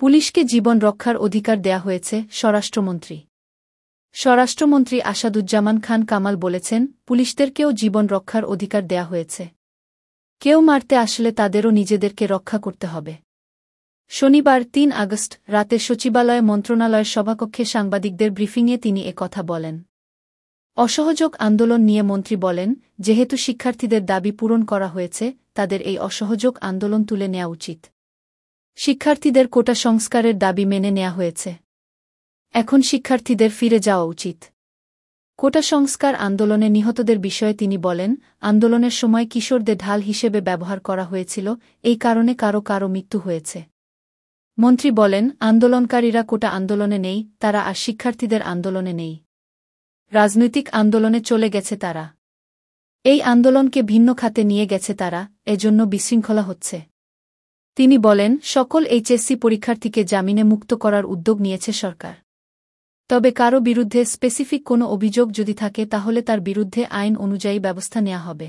পুলিশকে জীবন রক্ষার অধিকার দেয়া হয়েছে, স্বরাষ্ট্রমন্ত্রী। স্বরাষ্ট্রমন্ত্রী আসাদুজ্জামান খান কামাল বলেছেন, পুলিশদেরকেও জীবন রক্ষার অধিকার দেয়া হয়েছে। কেউ মারতে আসলে তাদেরও নিজেদেরকে রক্ষা করতে হবে। শনিবার ৩ আগস্ট রাতে সচিবালয় মন্ত্রণালয়ের সভাকক্ষে সাংবাদিকদের ব্রিফিংয়ে তিনি কথা বলেন। অসহযোগ আন্দোলন নিয়ে মন্ত্রী বলেন, যেহেতু শিক্ষার্থীদের দাবি পূরণ করা হয়েছে, তাদের এই অসহযোগ আন্দোলন তুলে নেওয়া উচিত। শিক্ষার্থীদের কোটা সংস্কারের দাবি মেনে নেওয়া হয়েছে। এখন শিক্ষার্থীদের ফিরে যাওয়া উচিত। কোটা সংস্কার আন্দোলনে নিহতদের বিষয়ে তিনি বলেন, আন্দোলনের সময় কিশোরদের ঢাল হিসেবে ব্যবহার করা হয়েছিল, এই কারণে কারো কারো মৃত্যু হয়েছে। মন্ত্রী বলেন, আন্দোলনকারীরা কোটা আন্দোলনে নেই, তারা আর শিক্ষার্থীদের আন্দোলনে নেই। রাজনৈতিক আন্দোলনে চলে গেছে তারা। এই আন্দোলনকে ভিন্ন খাতে নিয়ে গেছে তারা, এজন্য বিশৃঙ্খলা হচ্ছে। তিনি বলেন, সকল এইচএসসি পরীক্ষার্থীকে জামিনে মুক্ত করার উদ্যোগ নিয়েছে সরকার। তবে কারো বিরুদ্ধে স্পেসিফিক কোনো অভিযোগ যদি থাকে তাহলে তার বিরুদ্ধে আইন অনুযায়ী ব্যবস্থা নেওয়া হবে।